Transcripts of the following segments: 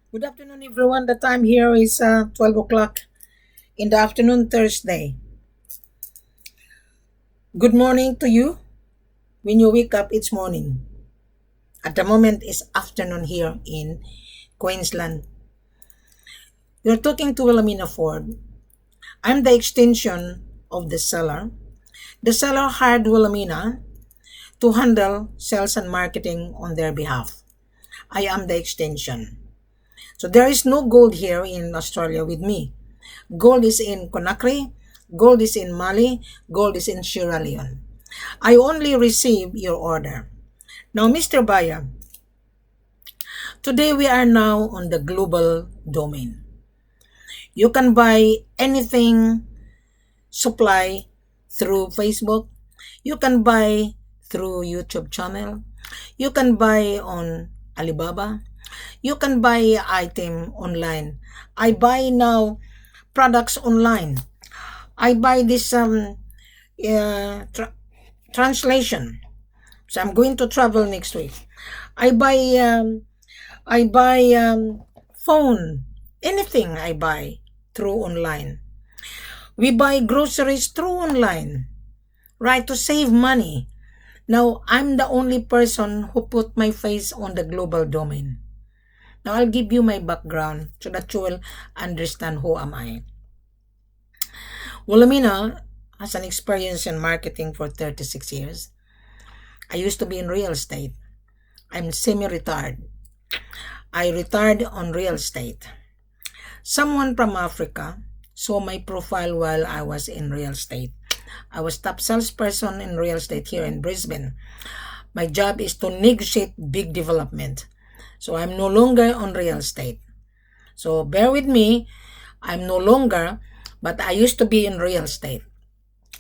Good afternoon, everyone. The time here is 12 o'clock in the afternoon, Thursday. Good morning to you. When you wake up, it's morning. At the moment, it's afternoon here in Queensland. You're talking to Wilhelmina Ford. I'm the extension of the seller. The seller hired Wilhelmina to handle sales and marketing on their behalf. I am the extension. So there is no gold here in Australia with me. Gold is in Conakry, gold is in Mali, gold is in Sierra Leone. I only receive your order. Now, Mr. Buyer, today we are now on the global domain. You can buy anything supply through Facebook. You can buy through YouTube channel. You can buy on Alibaba. You can buy item online. I buy now products online. I buy this translation. So I'm going to travel next week. I buy phone. Anything I buy through online. We buy groceries through online, right, to save money. Now, I'm the only person who put my face on the global domain. Now, I'll give you my background so that you will understand who am I. Wilhelmina has an experience in marketing for 36 years. I used to be in real estate. I'm semi-retired. I retired on real estate. Someone from Africa saw my profile while I was in real estate. I was top salesperson in real estate here in Brisbane. My job is to negotiate big development. So I'm no longer on real estate. So bear with me. I'm no longer, but I used to be in real estate.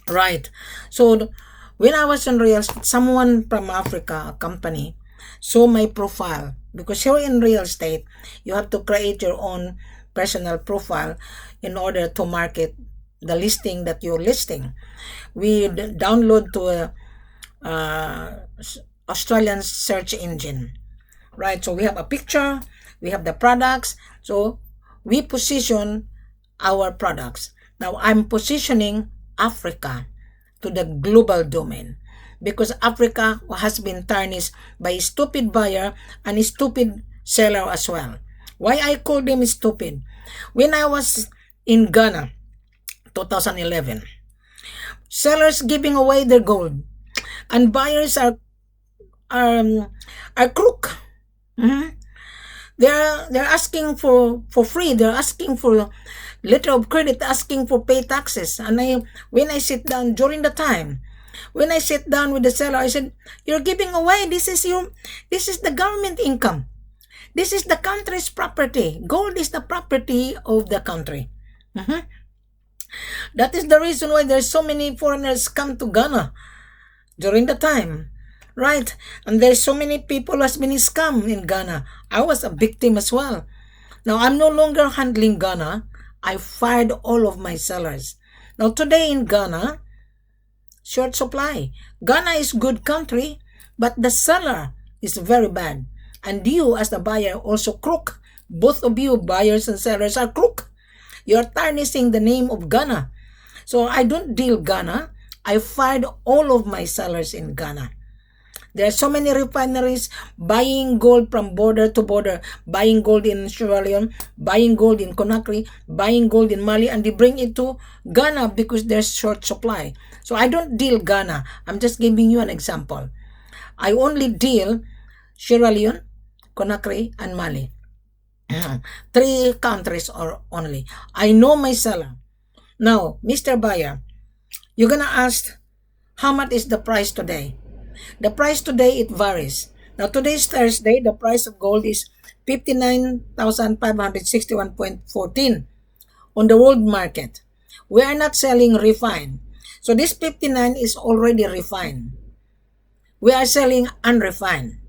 Right. So when I was in real estate, someone from Africa, a company, saw my profile. Because here in real estate, you have to create your own personal profile in order to market the listing that you're listing. We download to a Australian search engine, right? So we have a picture, we have the products, so we position our products. Now I'm positioning Africa to the global domain because Africa has been tarnished by a stupid buyer and a stupid seller as well. Why I call them stupid? When I was in Ghana, 2011, sellers giving away their gold, and buyers are crook. They're asking for free. They're asking for letter of credit, asking for pay taxes. And when I sit down during the time, when I sit down with the seller, I said, "You're giving away. This is the government income. This is the country's property. Gold is the property of the country." That is the reason why there's so many foreigners come to Ghana during the time, right? And there's so many people who has been scammed in Ghana. I was a victim as well. Now I'm no longer handling Ghana. I fired all of my sellers. Now today in Ghana, short supply. Ghana is good country, but the seller is very bad. And you as the buyer also crook. Both of you, buyers and sellers, are crook. You're tarnishing the name of Ghana. So I don't deal Ghana. I fired all of my sellers in Ghana. There are so many refineries buying gold from border to border, buying gold in Sierra Leone, buying gold in Conakry, buying gold in Mali, and they bring it to Ghana because there's short supply. So I don't deal Ghana. I'm just giving you an example. I only deal Sierra Leone, Conakry, and Mali. 3 countries or only. I know my seller. Now, Mr. Buyer, you're gonna ask, how much is the price today? The price today, it varies. Now, today's Thursday, the price of gold is 59,561.14 on the world market. We are not selling refined. So this 59 is already refined. We are selling unrefined.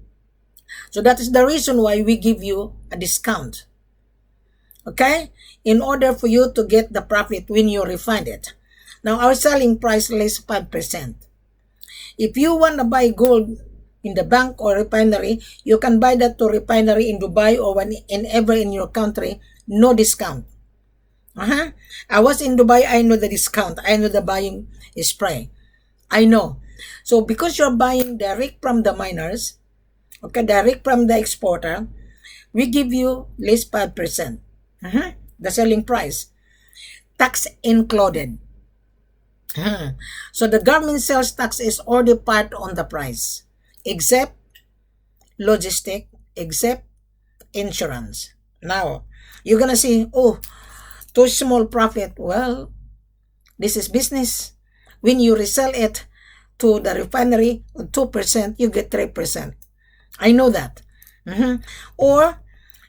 So that is the reason why we give you a discount. Okay? In order for you to get the profit when you refine it. Now, our selling price is 5%. If you want to buy gold in the bank or refinery, you can buy that to refinery in Dubai or whenever in your country, no discount. I was in Dubai, I know the discount. I know the buying spray. I know. So because you're buying direct from the miners, okay, direct from the exporter, we give you less 5%. The selling price. Tax included. So the government sales tax is already part on the price, except logistic, except insurance. Now, you're gonna see, oh, too small profit. Well, this is business. When you resell it to the refinery, 2%, you get 3%. I know that. Or,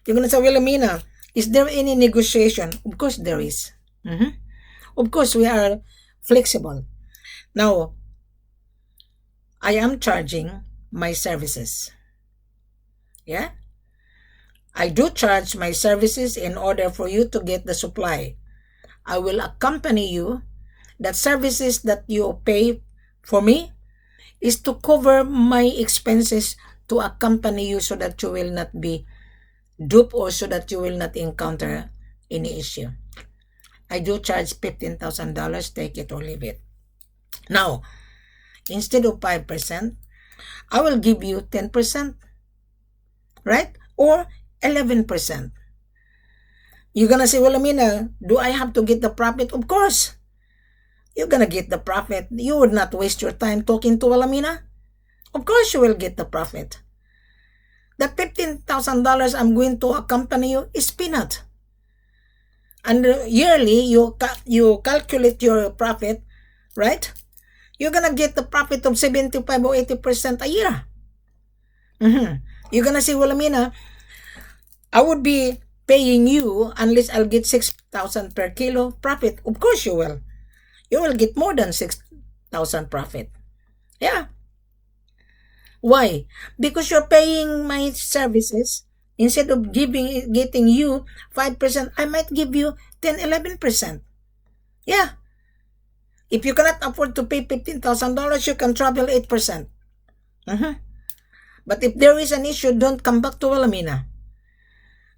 you're gonna say, Wilhelmina, is there any negotiation? Of course there is. Of course we are flexible. Now, I am charging my services. Yeah? I do charge my services in order for you to get the supply. I will accompany you. That services that you pay for me is to cover my expenses to accompany you so that you will not be duped or so that you will not encounter any issue. I do charge $15,000, take it or leave it. Now, instead of 5%, I will give you 10%, right? Or 11%. You're gonna say, well, Amina, do I have to get the profit? Of course. You're gonna get the profit. You would not waste your time talking to Wilhelmina. Of course you will get the profit. That $15,000 I'm going to accompany you is peanut. And yearly, you calculate your profit, right? You're gonna get the profit of 75 or 80% a year. You're gonna say, well, Amina, I would be paying you unless I'll get 6,000 per kilo profit. Of course you will. You will get more than 6,000 profit. Yeah. Why? Because you're paying my services. Instead of getting you 5%, I might give you 10, 11%. Yeah. If you cannot afford to pay $15,000, you can travel 8%. But if there is an issue, don't come back to Wilhelmina.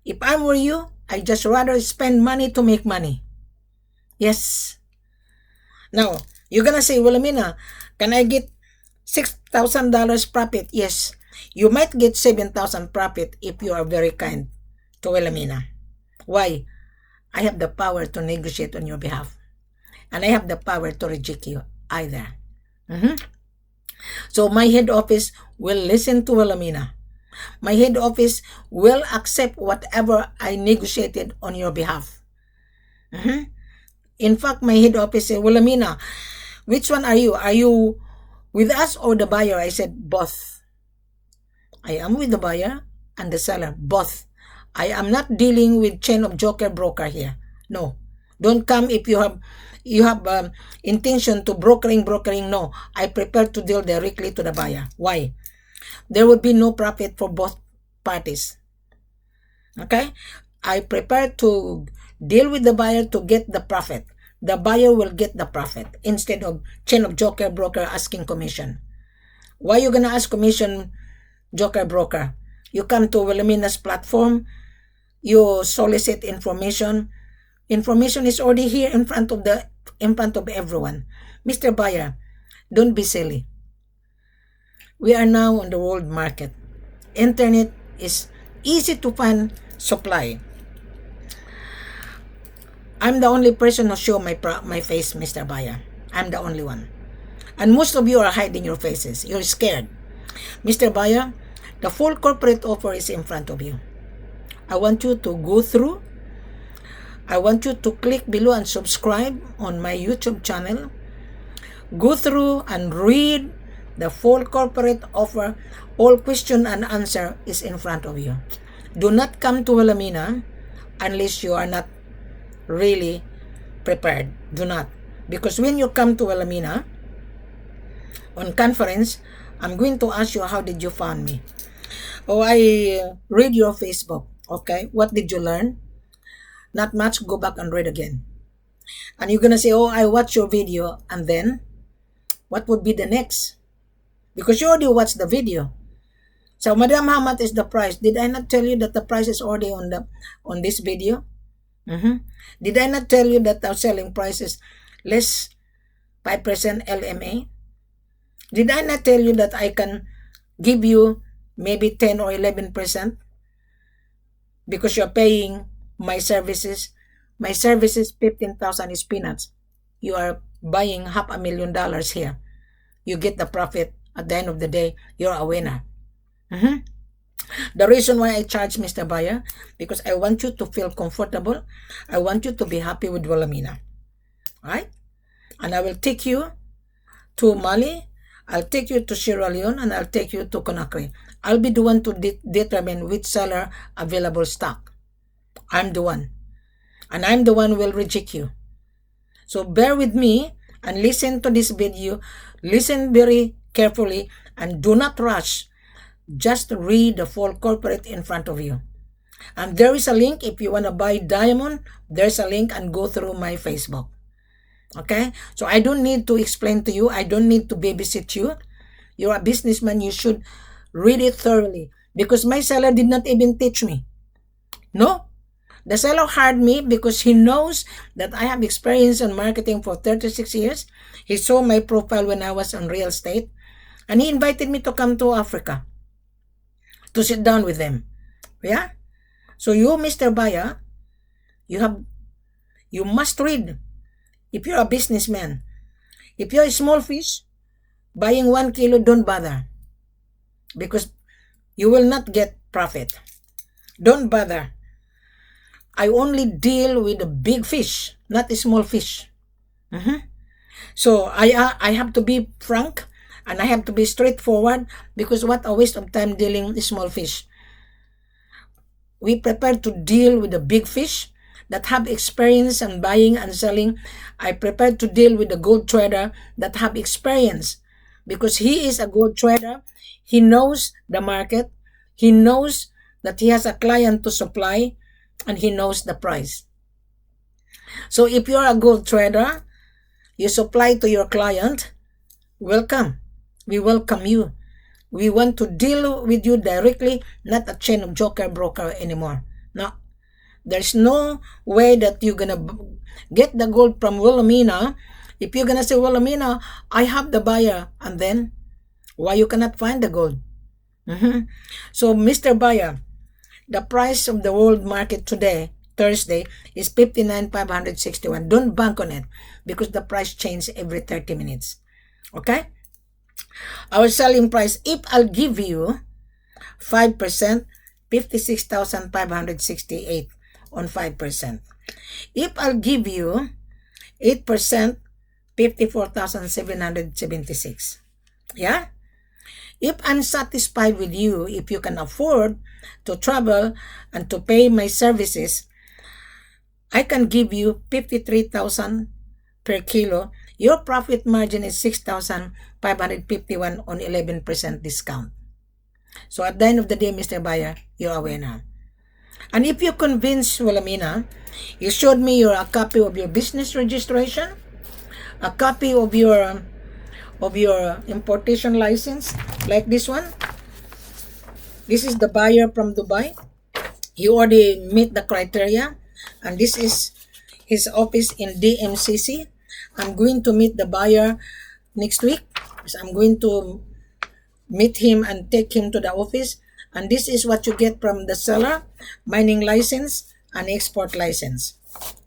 If I were you, I just rather spend money to make money. Yes. Now, you're gonna say, Wilhelmina, can I get $6,000 profit? Yes. You might get 7,000 profit if you are very kind to Wilhelmina. Why? I have the power to negotiate on your behalf. And I have the power to reject you either. So my head office will listen to Wilhelmina. My head office will accept whatever I negotiated on your behalf. In fact, my head office said, Wilhelmina, which one are you? Are you with us or the buyer? I said, both. I am with the buyer and the seller, both. I am not dealing with chain of joker broker here. No. Don't come if you have intention to brokering. No. I prefer to deal directly to the buyer. Why? There would be no profit for both parties. Okay? I prefer to deal with the buyer to get the profit. The buyer will get the profit instead of chain of joker broker asking commission. Why you gonna ask commission, joker broker? You come to Wilhelmina's platform, you solicit information. Information is already here in front of everyone. Mr. Buyer, don't be silly. We are now on the world market. Internet is easy to find supply. I'm the only person who show my face, Mr. Buyer. I'm the only one. And most of you are hiding your faces. You're scared. Mr. Buyer, the full corporate offer is in front of you. I want you to go through. I want you to click below and subscribe on my YouTube channel. Go through and read the full corporate offer. All question and answer is in front of you. Do not come to Wilhelmina unless you are not really prepared. Do not. Because when you come to Wilhelmina on conference, I'm going to ask you, how did you find me? Oh, I read your Facebook. Okay, what did you learn? Not much. Go back and read again. And you're gonna say, oh, I watched your video. And then what would be the next? Because you already watched the video. So, Madam, how much is the price? Did I not tell you that the price is already on this video? Did I not tell you that our selling price is less 5% LMA? Did I not tell you that I can give you maybe 10 or 11% because you're paying my services? My services, 15,000 is peanuts. You are buying $500,000 here. You get the profit. At the end of the day, you're a winner. The reason why I charge, Mr. Buyer, because I want you to feel comfortable. I want you to be happy with Wilhelmina. Right? And I will take you to Mali, I'll take you to Sierra Leone, and I'll take you to Conakry. I'll be the one to determine which seller available stock. I'm the one. And I'm the one who will reject you. So bear with me and listen to this video. Listen very carefully and do not rush. Just read the full corporate in front of you. And there is a link if you want to buy diamond. There's a link and go through my Facebook. Okay? So I don't need to explain to you. I don't need to babysit you. You're a businessman. You should read it thoroughly. Because my seller did not even teach me. No. The seller hired me because he knows that I have experience in marketing for 36 years. He saw my profile when I was on real estate. And he invited me to come to Africa to sit down with them. Yeah? So you, Mr. Buyer, you must read. If you're a businessman, if you're a small fish, buying 1 kilo, don't bother. Because you will not get profit. Don't bother. I only deal with the big fish, not the small fish. So I have to be frank and I have to be straightforward because what a waste of time dealing with small fish. We prepare to deal with the big fish that have experience in buying and selling. I prepare to deal with the gold trader that have experience because he is a gold trader. He knows the market. He knows that he has a client to supply and he knows the price. So if you're a gold trader, you supply to your client, welcome. We welcome you. We want to deal with you directly, not a chain of joker broker anymore. No. There's no way that you're going to get the gold from Wilhelmina. If you're going to say, Wilhelmina, I have the buyer. And then, why you cannot find the gold? So, Mr. Buyer, the price of the world market today, Thursday, is 59,561. Don't bank on it because the price changes every 30 minutes. Okay? Our selling price, if I'll give you 5%, 56,568 on 5%. If I'll give you 8%, 54,776. Yeah? If I'm satisfied with you, if you can afford to travel and to pay my services, I can give you 53,000 per kilo. Your profit margin is 6,551 on 11% discount. So at the end of the day, Mr. Buyer, you're a winner. And if you convince Wilhelmina, you showed me a copy of your business registration, a copy of your importation license, like this one. This is the buyer from Dubai. He already meet the criteria, and this is his office in DMCC. I'm going to meet the buyer next week. So I'm going to meet him and take him to the office. And this is what you get from the seller: mining license and export license.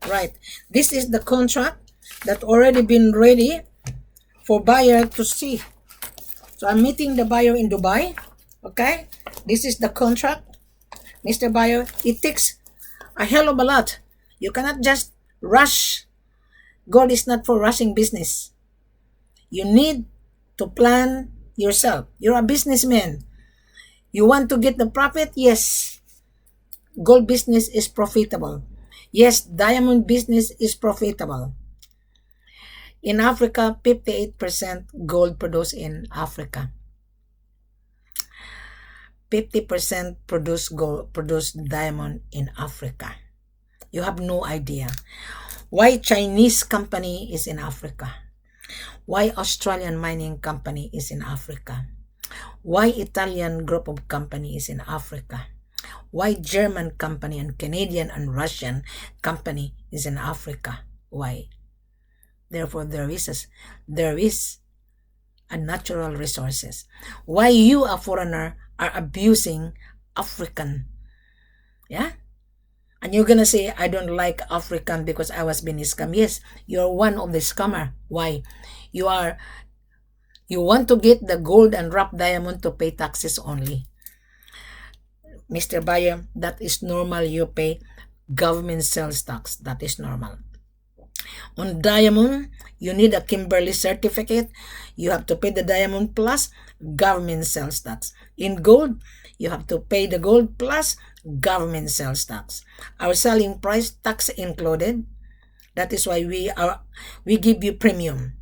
Right. This is the contract that already been ready for buyer to see. So I'm meeting the buyer in Dubai. Okay. This is the contract. Mr. Buyer, it takes a hell of a lot. You cannot just rush. Gold is not for rushing business. You need to plan yourself. You're a businessman. You want to get the profit? Yes. Gold business is profitable. Yes, diamond business is profitable. In Africa, 58% gold produced in Africa. 50% produce diamond in Africa. You have no idea. Why Chinese company is in Africa? Why Australian mining company is in Africa? Why Italian group of companies in Africa? Why German company and Canadian and Russian company is in Africa? Why? Therefore, there is a natural resources. Why you, a foreigner, are abusing African? Yeah? And you're gonna say, I don't like African because I was being scammed. Yes, you're one of the scammer. Why? You want to get the gold and rough diamond to pay taxes only. Mr. Buyer, that is normal. You pay government sales tax. That is normal. On diamond, you need a Kimberley certificate. You have to pay the diamond plus government sales tax. In gold, you have to pay the gold plus government sales tax. Our selling price, tax included. That is why we give you premium.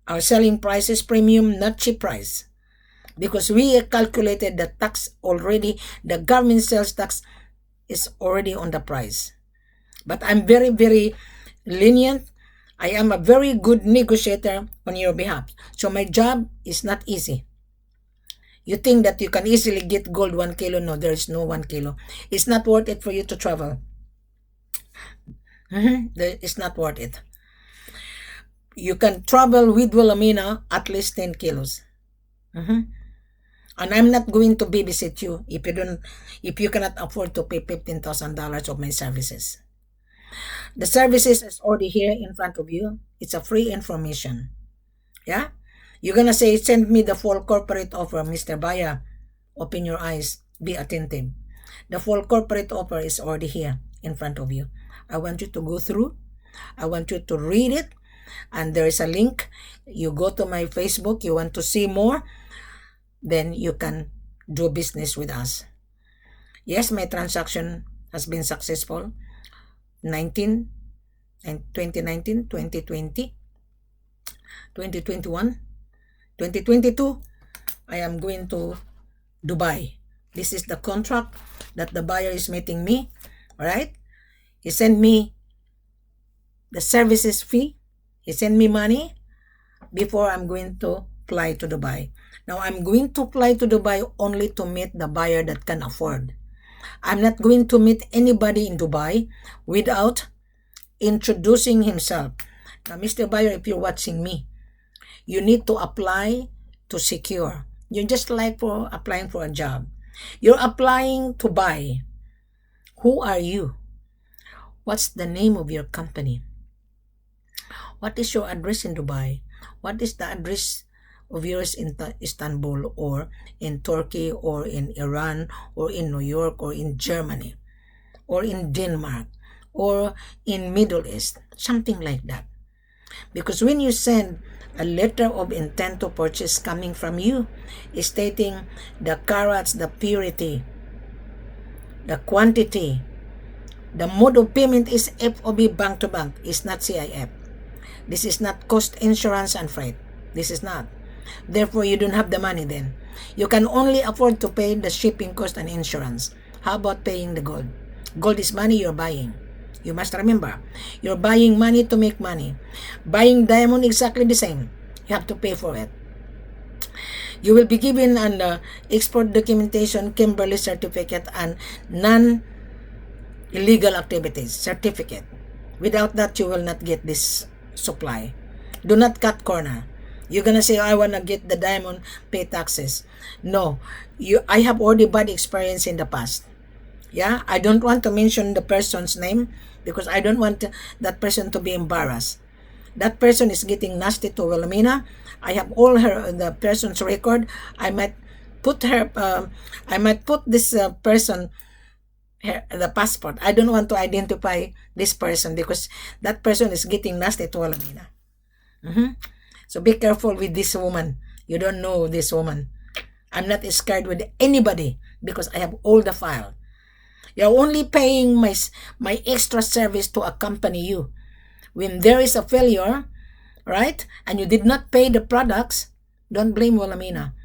Our selling price is premium, not cheap price. Because we calculated the tax already, the government sales tax is already on the price. But I'm very, very lenient. I am a very good negotiator on your behalf. So my job is not easy. You think that you can easily get gold 1 kilo? No, there is no 1 kilo. It's not worth it for you to travel. It's not worth it. You can travel with Wilhelmina at least 10 kilos. And I'm not going to babysit you if you cannot afford to pay $15,000 of my services. The services is already here in front of you. It's a free information. Yeah? You're gonna say, send me the full corporate offer, Mr. Baya. Open your eyes. Be attentive. The full corporate offer is already here in front of you. I want you to go through. I want you to read it. And there is a link. You go to my Facebook. You want to see more. Then you can do business with us. Yes, my transaction has been successful. 2019, 2020, 2021, 2022, I am going to Dubai. This is the contract that the buyer is meeting me. Alright? He sent me the services fee. He sent me money before I'm going to fly to Dubai. Now, I'm going to fly to Dubai only to meet the buyer that can afford. I'm not going to meet anybody in Dubai without introducing himself. Now, Mr. Buyer, if you're watching me, you need to apply to secure. You're just like for applying for a job. You're applying to buy. Who are you? What's the name of your company? What is your address in Dubai? What is the address of yours in Istanbul or in Turkey or in Iran or in New York or in Germany or in Denmark or in Middle East? Something like that. Because when you send a letter of intent to purchase coming from you, stating the carats, the purity, the quantity, the mode of payment is FOB bank to bank, is not CIF. This is not cost, insurance, and freight. This is not. Therefore, you don't have the money then. You can only afford to pay the shipping cost and insurance. How about paying the gold? Gold is money you're buying. You must remember, you're buying money to make money. Buying diamond, exactly the same. You have to pay for it. You will be given an export documentation, Kimberley certificate, and non-illegal activities certificate. Without that, you will not get this supply. Do not cut corner. You're gonna say, I wanna get the diamond, pay taxes. No, I have already bad experience in the past. Yeah, I don't want to mention the person's name because I don't want that person to be embarrassed. That person is getting nasty to Wilhelmina. I have all the person's record. I might put this person the passport. I don't want to identify this person because that person is getting nasty to Wilhelmina. So be careful with this woman. You don't know this woman. I'm not scared with anybody because I have all the file. You're only paying my extra service to accompany you. When there is a failure, right, and you did not pay the products, don't blame Wilhelmina.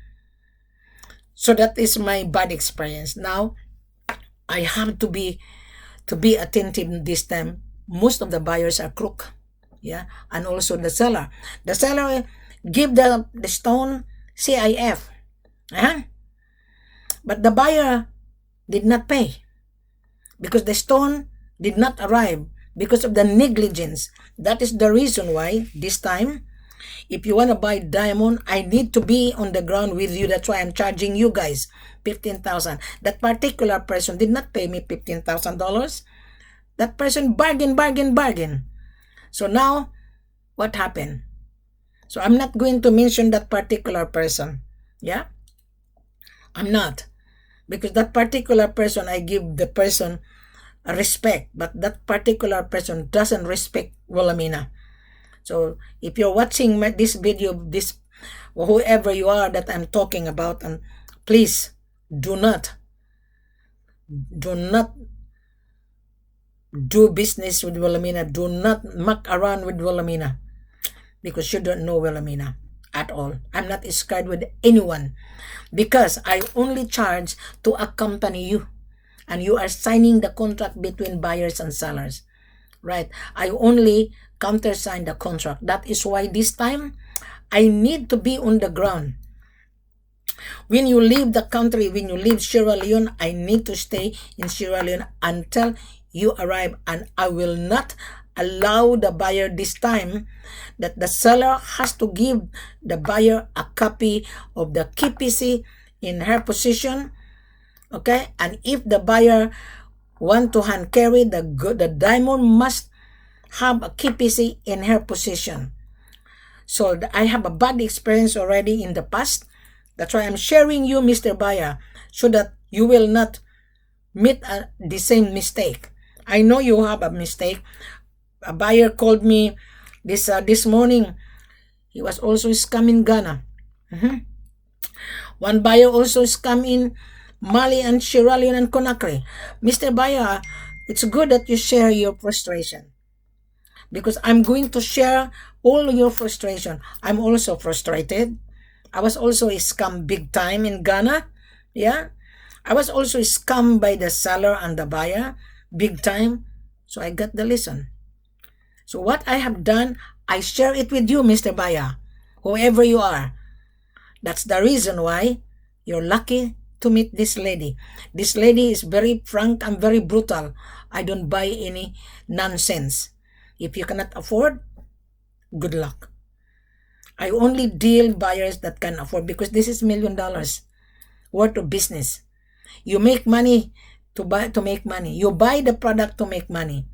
So that is my bad experience. Now, I have to be attentive this time. Most of the buyers are crook. Yeah, and also the seller. The seller give the stone CIF. Uh-huh. But the buyer did not pay because the stone did not arrive because of the negligence. That is the reason why this time, if you want to buy diamond, I need to be on the ground with you. That's why I'm charging you guys 15,000. That particular person did not pay me $15,000. That person bargain. So now, what happened? So I'm not going to mention that particular person. Yeah? I'm not. Because that particular person, I give the person a respect. But that particular person doesn't respect Wilhelmina. So if you're watching this video, this whoever you are that I'm talking about, and please do not do business with Wilhelmina. Do not muck around with Wilhelmina because you don't know Wilhelmina at all. I'm not scared with anyone because I only charge to accompany you, and you are signing the contract between buyers and sellers, right? I only countersign the contract. That is why this time I need to be on the ground. When you leave the country, when you leave Sierra Leone, I need to stay in Sierra Leone until you arrive, and I will not allow the buyer this time that the seller has to give the buyer a copy of the KPC in her possession. Okay, and if the buyer want to hand carry the diamond must have a KPC in her possession. So I have a bad experience already in the past. That's why I'm sharing you, Mr. Buyer, so that you will not meet the same mistake. I know you have a mistake. A buyer called me this morning. He was also scam in Ghana. One buyer also scam in Mali and Sierra Leone and Conakry. Mr. Buyer, it's good that you share your frustration, because I'm going to share all your frustration. I'm also frustrated. I was also scammed big time in Ghana. Yeah. I was also scammed by the seller and the buyer big time. So I got the lesson. So what I have done, I share it with you, Mr. Buyer, whoever you are. That's the reason why you're lucky to meet this lady. This lady is very frank and very brutal. I don't buy any nonsense. If you cannot afford, good luck. I only deal buyers that can afford, because this is $1 million worth of business. You make money to make money. You buy the product to make money.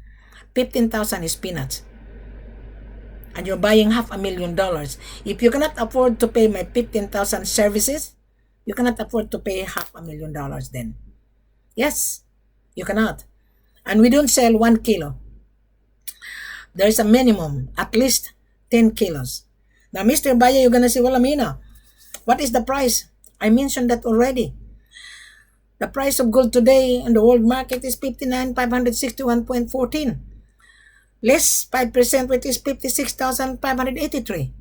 15,000 is peanuts. And you're buying $500,000. If you cannot afford to pay my 15,000 services, you cannot afford to pay $500,000 then. Yes, you cannot. And we don't sell 1 kilo. There's a minimum, at least 10 kilos. Now, Mr. Buyer, you're gonna say, well, Amina, what is the price? I mentioned that already. The price of gold today in the world market is 59,561.14. Less 5%, which is 56,583.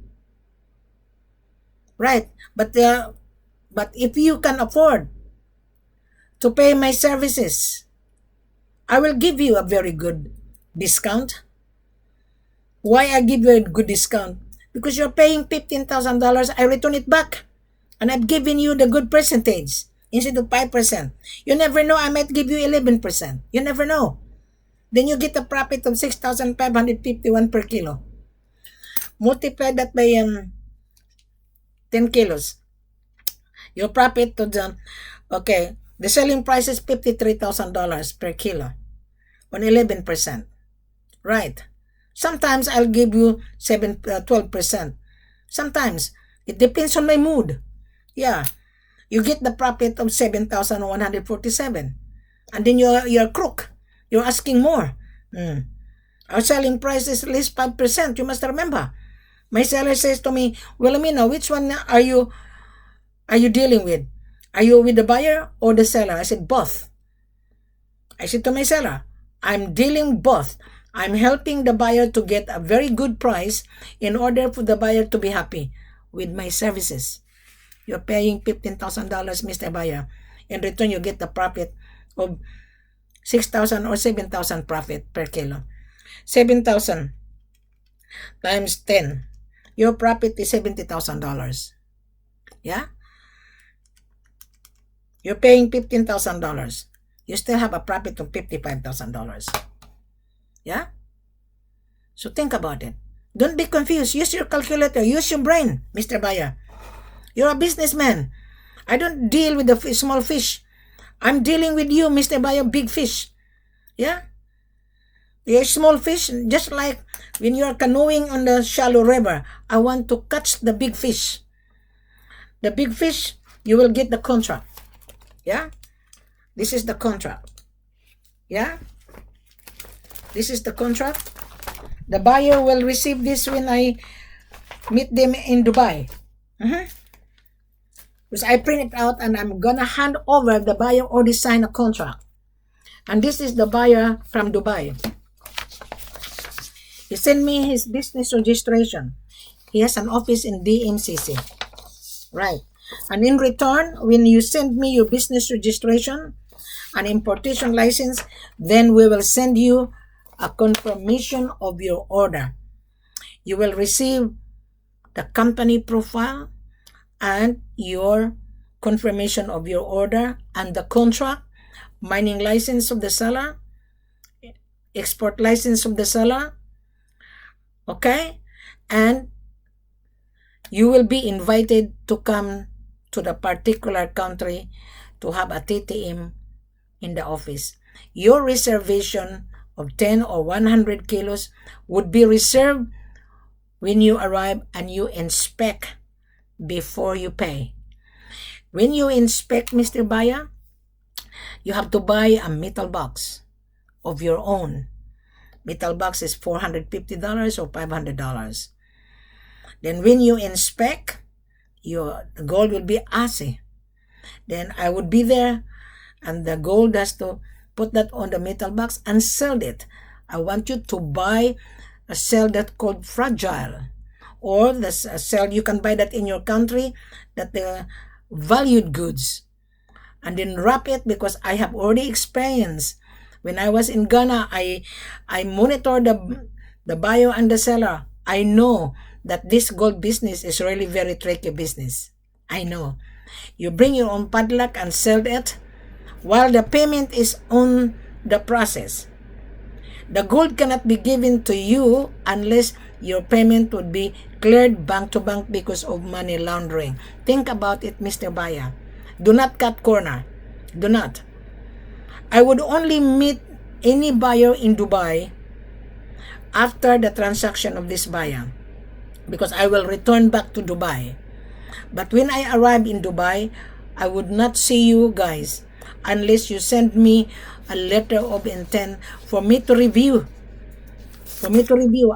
Right. But if you can afford to pay my services, I will give you a very good discount. Why I give you a good discount? Because you're paying $15,000, I return it back. And I've given you the good percentage instead of 5%. You never know, I might give you 11%. You never know. Then you get a profit of 6,551 per kilo. Multiply that by 10 kilos. Your profit to the, okay, the selling price is $53,000 per kilo on 11%. Right. Sometimes I'll give you 12%. Sometimes it depends on my mood. Yeah. You get the profit of 7,147. And then you're crook. You're asking more. Our selling price is at least 5%. You must remember. My seller says to me, well, Amina, which one are you dealing with? Are you with the buyer or the seller? I said, both. I said to my seller, I'm dealing both. I'm helping the buyer to get a very good price in order for the buyer to be happy with my services. You're paying $15,000, Mr. Buyer. In return, you get the profit of 6,000 or 7,000 profit per kilo. 7,000 times 10. Your profit is $70,000. Yeah? You're paying $15,000. You still have a profit of $55,000. Yeah? So think about it. Don't be confused. Use your calculator. Use your brain, Mr. Buyer. You're a businessman. I don't deal with the small fish. I'm dealing with you, Mr. Buyer, big fish. Yeah? You're small fish, just like when you're canoeing on the shallow river. I want to catch the big fish. The big fish, you will get the contract. Yeah? This is the contract. Yeah? This is the contract. The buyer will receive this when I meet them in Dubai. Because I print it out and I'm gonna hand over. The buyer already signed a contract. And this is the buyer from Dubai. He sent me his business registration. He has an office in DMCC. Right. And in return, when you send me your business registration and importation license, then we will send you a confirmation of your order. You will receive the company profile and your confirmation of your order and the contract, mining license of the seller, export license of the seller. Okay? And you will be invited to come to the particular country to have a TTM in the office. Your reservation of 10 or 100 kilos would be reserved when you arrive and you inspect before you pay. When you inspect, Mr. Buyer, you have to buy a metal box of your own. Metal box is $450 or $500. Then when you inspect, your gold will be assay. Then I would be there and the gold has to put that on the metal box and sell it. I want you to buy a cell that's called fragile, or the cell you can buy that in your country, that the valued goods, and then wrap it, because I have already experienced. When I was in Ghana, I monitored the buyer and the seller. I know that this gold business is really very tricky business. I know. You bring your own padlock and sell it while the payment is on the process. The gold cannot be given to you unless your payment would be cleared bank to bank because of money laundering. Think about it, Mr. Buyer. Do not cut corner. Do not. I would only meet any buyer in Dubai after the transaction of this buyer, because I will return back to Dubai. But when I arrive in Dubai, I would not see you guys unless you send me a letter of intent for me to review.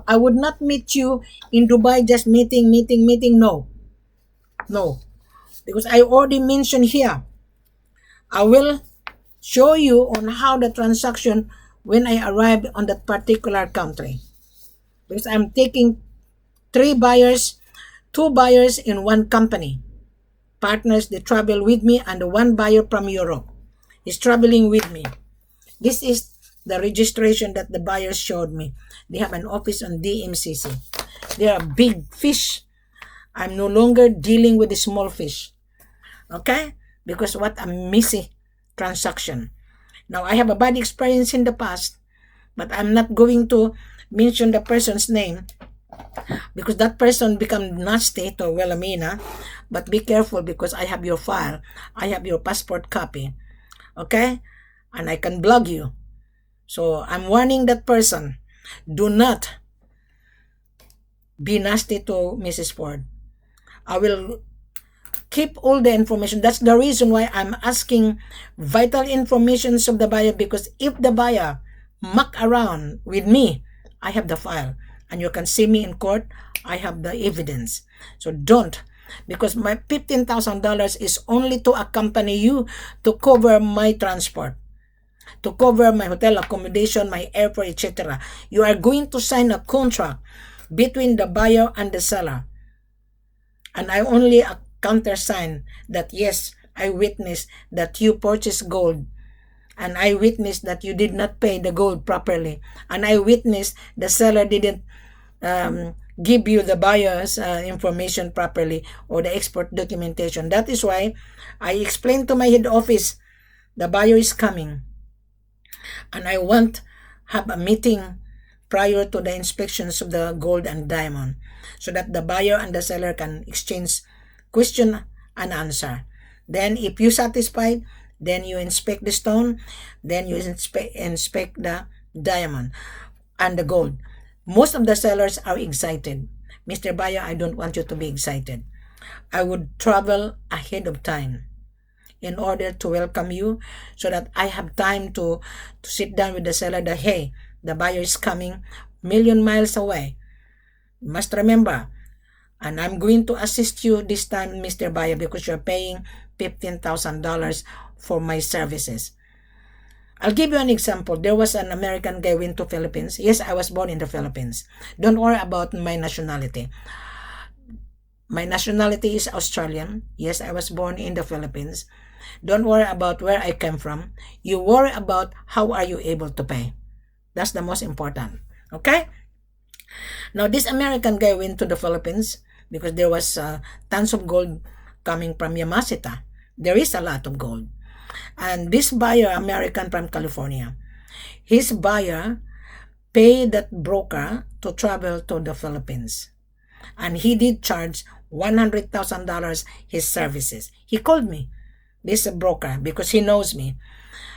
I would not meet you in Dubai just meeting. No. Because I already mentioned here, I will show you on how the transaction when I arrive on that particular country. Because I'm taking 2 buyers in one company. Partners, they travel with me, and the 1 buyer from Europe is traveling with me. This is the registration that the buyers showed me. They have an office on DMCC. They are big fish. I'm no longer dealing with the small fish. Okay? Because what a messy transaction. Now, I have a bad experience in the past, but I'm not going to mention the person's name because that person become nasty to Wilhelmina. But be careful, because I have your file. I have your passport copy. Okay? And I can blog you. So I'm warning that person. Do not be nasty to Mrs. Ford. I will keep all the information. That's the reason why I'm asking vital information of the buyer, because if the buyer muck around with me, I have the file. And you can see me in court. I have the evidence. So don't. Because my $15,000 is only to accompany you to cover my transport, to cover my hotel accommodation, my airport, etc. You are going to sign a contract between the buyer and the seller. And I only countersign that, yes, I witnessed that you purchased gold. And I witnessed that you did not pay the gold properly. And I witnessed the seller didn't give you the buyer's information properly or the export documentation. That is why I explained to my head office, the buyer is coming, and I want have a meeting prior to the inspections of the gold and diamond, so that the buyer and the seller can exchange question and answer. Then if you satisfied, then you inspect the stone, then you inspect the diamond and the gold. Most of the sellers are excited. Mr. Buyer, I don't want you to be excited. I would travel ahead of time in order to welcome you, so that I have time to sit down with the seller that, hey, the buyer is coming million miles away. You must remember, and I'm going to assist you this time, Mr. Buyer, because you're paying $15,000 for my services. I'll give you an example. There was an American guy went to Philippines. Yes, I was born in the Philippines. Don't worry about my nationality. My nationality is Australian. Yes, I was born in the Philippines. Don't worry about where I came from. You worry about how are you able to pay. That's the most important. Okay? Now, this American guy went to the Philippines because there was tons of gold coming from Yamashita. There is a lot of gold. And this buyer, American from California, his buyer paid that broker to travel to the Philippines. And he did charge $100,000 his services. He called me, this broker, because he knows me.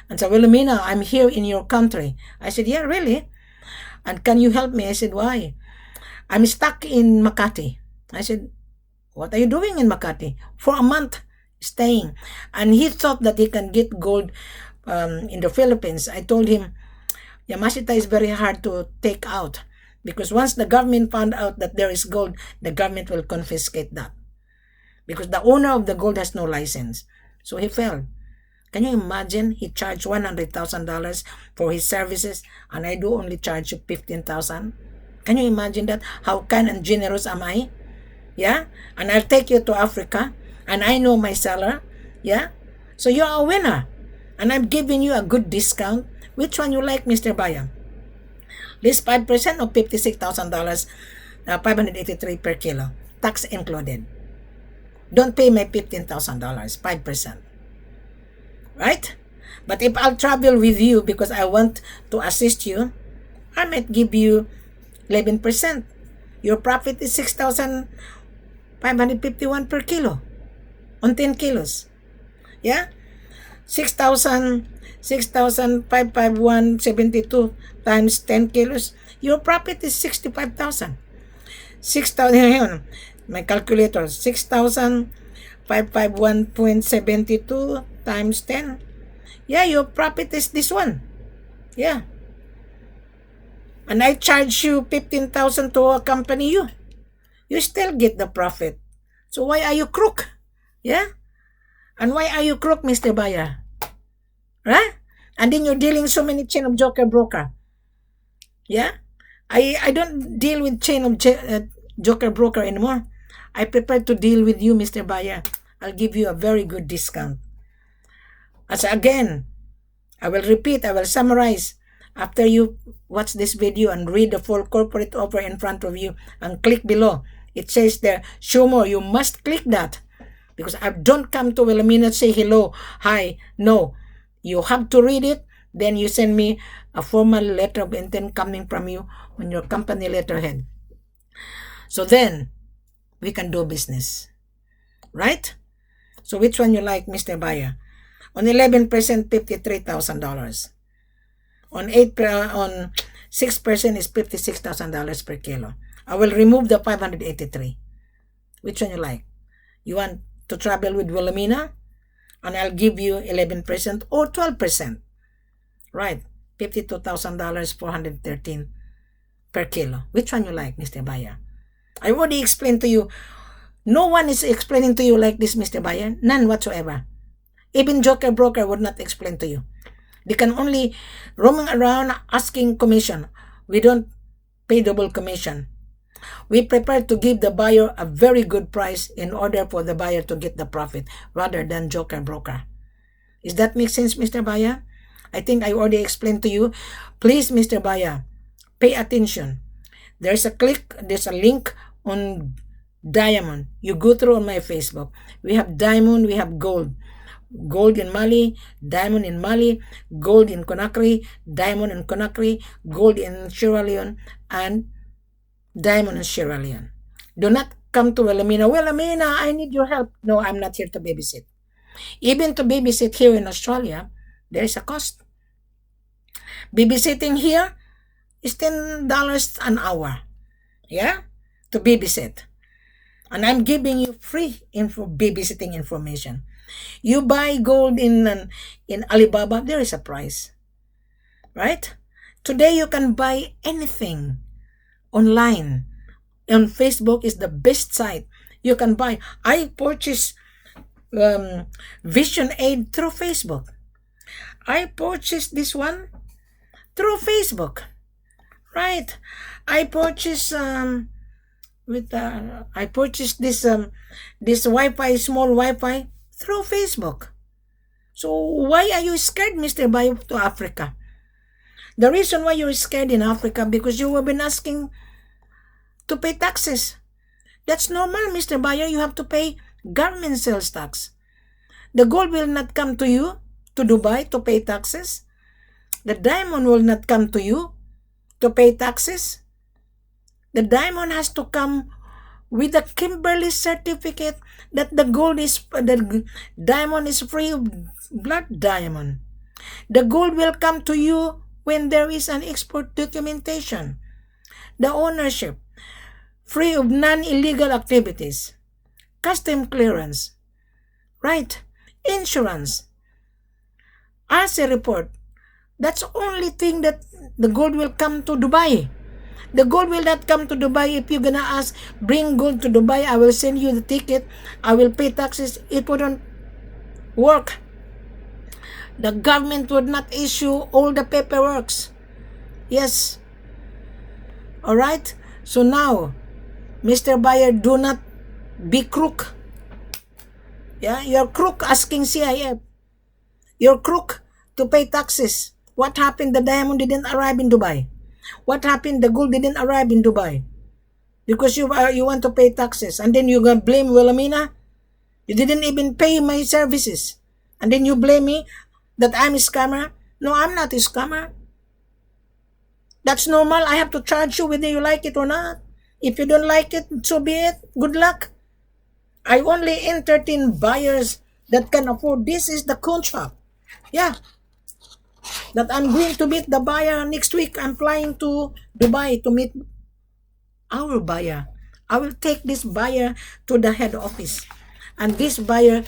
And said, Wilhelmina, I'm here in your country. I said, yeah, really? And can you help me? I said, why? I'm stuck in Makati. I said, what are you doing in Makati? For a month staying. And he thought that he can get gold in the Philippines. I told him, Yamashita is very hard to take out, because once the government found out that there is gold, the government will confiscate that, because the owner of the gold has no license. So he fell. Can you imagine? He charged $100,000 for his services, and I do only charge you $15,000. Can you imagine that? How kind and generous am I? Yeah? And I'll take you to Africa, and I know my seller. Yeah? So you're a winner. And I'm giving you a good discount. Which one you like, Mr. Buyer? This 5% of $56,000, 583 per kilo, tax included. Don't pay my $15,000, 5%. Right? But if I'll travel with you because I want to assist you, I might give you 11%. Your profit is 6,551 per kilo on 10 kilos. Yeah? 6,551.72 times 10 kilos. Your profit is 65,000. 6,000, my calculator, 6,551.72 times 10. Yeah, your profit is this one. Yeah. And I charge you 15,000 to accompany you. You still get the profit. So why are you crook? Yeah? And why are you crook, Mr. Buyer? Right? And then you're dealing so many chain of joker broker. Yeah? I don't deal with chain of joker broker anymore. I prefer to deal with you, Mr. Buyer. I'll give you a very good discount. As again, I will repeat, I will summarize. After you watch this video and read the full corporate offer in front of you and click below, it says there, show more. You must click that, because I don't come to Wilhelmina say hello, hi. No, you have to read it. Then you send me a formal letter of intent coming from you on your company letterhead. So then we can do business, right? So which one you like, Mr. Buyer? On 11%, $53,000. On 6% is $56,000 per kilo. I will remove the 583. Which one you like? You want to travel with Wilhelmina? And I'll give you 11% or 12%. Right. $52,000, 413 per kilo. Which one you like, Mr. Buyer? I already explained to you. No one is explaining to you like this, Mr. Buyer. None whatsoever. Even joker broker would not explain to you. They can only roaming around asking commission. We don't pay double commission. We prefer to give the buyer a very good price in order for the buyer to get the profit rather than joker broker. Does that make sense, Mr. Buyer? I think I already explained to you. Please, Mr. Buyer, pay attention. There's a link on diamond. You go through on my Facebook. We have diamond, we have gold. Gold in Mali, diamond in Mali, gold in Conakry, diamond in Conakry, gold in Sierra Leone, and diamond in Sierra Leone. Do not come to Wilhelmina. Wilhelmina, I need your help. No, I'm not here to babysit. Even to babysit here in Australia, there is a cost. Babysitting here is $10 an hour. Yeah? To babysit. And I'm giving you free babysitting information. You buy gold in Alibaba, there is a price. Right? Today you can buy anything online. On Facebook is the best site. You can buy. I purchased Vision Aid through Facebook. I purchased this one through Facebook. Right? I purchased this Wi-Fi, small Wi-Fi through Facebook. So why are you scared, Mr. Bayo, to Africa? The reason why you're scared in Africa because you have been asking to pay taxes. That's normal, Mr. Bayo. You have to pay government sales tax. The gold will not come to you to Dubai to pay taxes. The diamond will not come to you to pay taxes. The diamond has to come with a Kimberley certificate that the diamond is free of blood diamond. The gold will come to you when there is an export documentation. The ownership, free of non-illegal activities, custom clearance, right? Insurance, assay report. That's the only thing that the gold will come to Dubai. The gold will not come to Dubai if you're gonna ask, bring gold to Dubai, I will send you the ticket, I will pay taxes. It wouldn't work. The government would not issue all the paperwork. Yes. Alright? So now, Mr. Buyer, do not be crook. Yeah, you're crook asking CIF. You're crook to pay taxes. What happened? The diamond didn't arrive in Dubai. What happened? The gold didn't arrive in Dubai. Because you want to pay taxes. And then you're going to blame Wilhelmina? You didn't even pay my services. And then you blame me that I'm a scammer? No, I'm not a scammer. That's normal. I have to charge you whether you like it or not. If you don't like it, so be it. Good luck. I only entertain buyers that can afford. This is the contract. Yeah. That I'm going to meet the buyer next week. I'm flying to Dubai to meet our buyer. I will take this buyer to the head office. And this buyer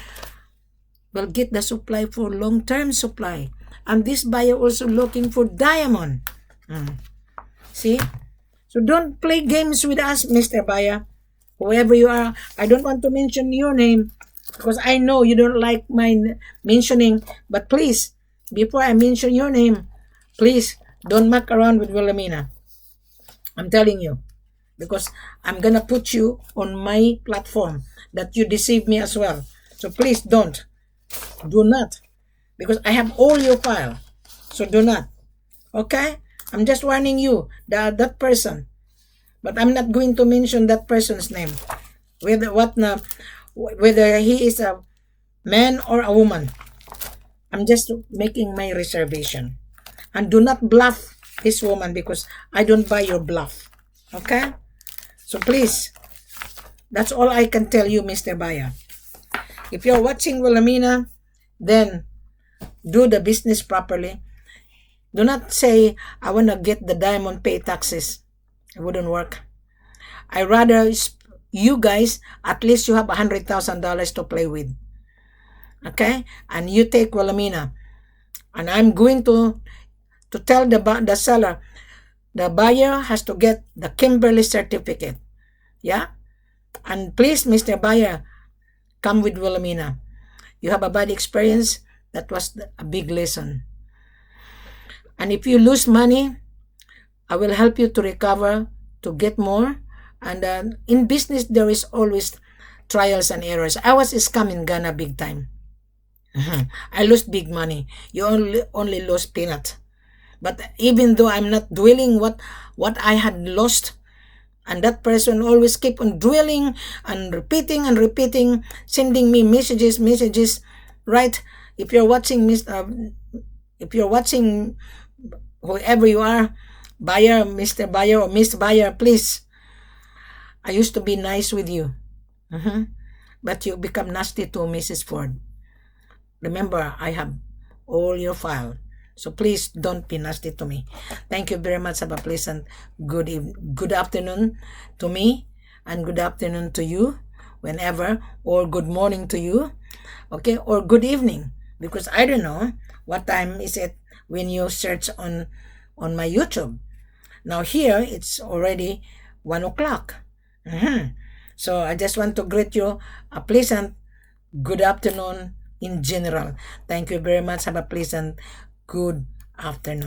will get the supply for long-term supply. And this buyer also looking for diamond. See? So don't play games with us, Mr. Buyer. Whoever you are, I don't want to mention your name because I know you don't like my mentioning. But please, before I mention your name, please don't muck around with Wilhelmina. I'm telling you. Because I'm going to put you on my platform that you deceive me as well. So please don't. Do not. Because I have all your file. So do not. Okay? I'm just warning you, that person. But I'm not going to mention that person's name. Whether he is a man or a woman. I'm just making my reservation. And do not bluff this woman because I don't buy your bluff. Okay? So please, that's all I can tell you, Mr. Buyer. If you're watching Wilhelmina, then do the business properly. Do not say, I want to get the diamond, pay taxes. It wouldn't work. I rather you guys, at least you have $100,000 to play with. Okay? And you take Wilhelmina. And I'm going to tell the seller, the buyer has to get the Kimberley certificate. Yeah? And please, Mr. Buyer, come with Wilhelmina. You have a bad experience. That was a big lesson. And if you lose money, I will help you to recover, to get more. And in business, there is always trials and errors. I was scammed in Ghana big time. I lost big money. You only lost peanut. But even though I'm not dwelling what I had lost, And that person always keep on dwelling and repeating, sending me messages, right? If you're watching, if you're watching, whoever you are, buyer, Mr. Buyer or Miss Buyer, please, I used to be nice with you. But you become nasty to Mrs. Ford. Remember, I have all your file. So please don't be nasty to me. Thank you very much. Have a pleasant good afternoon to me, and good afternoon to you whenever, or good morning to you. Okay, or good evening, because I don't know what time is it when you search on my YouTube. Now here it's already 1 o'clock. So I just want to greet you a pleasant good afternoon in general. Thank you very much. Have a pleasant good afternoon.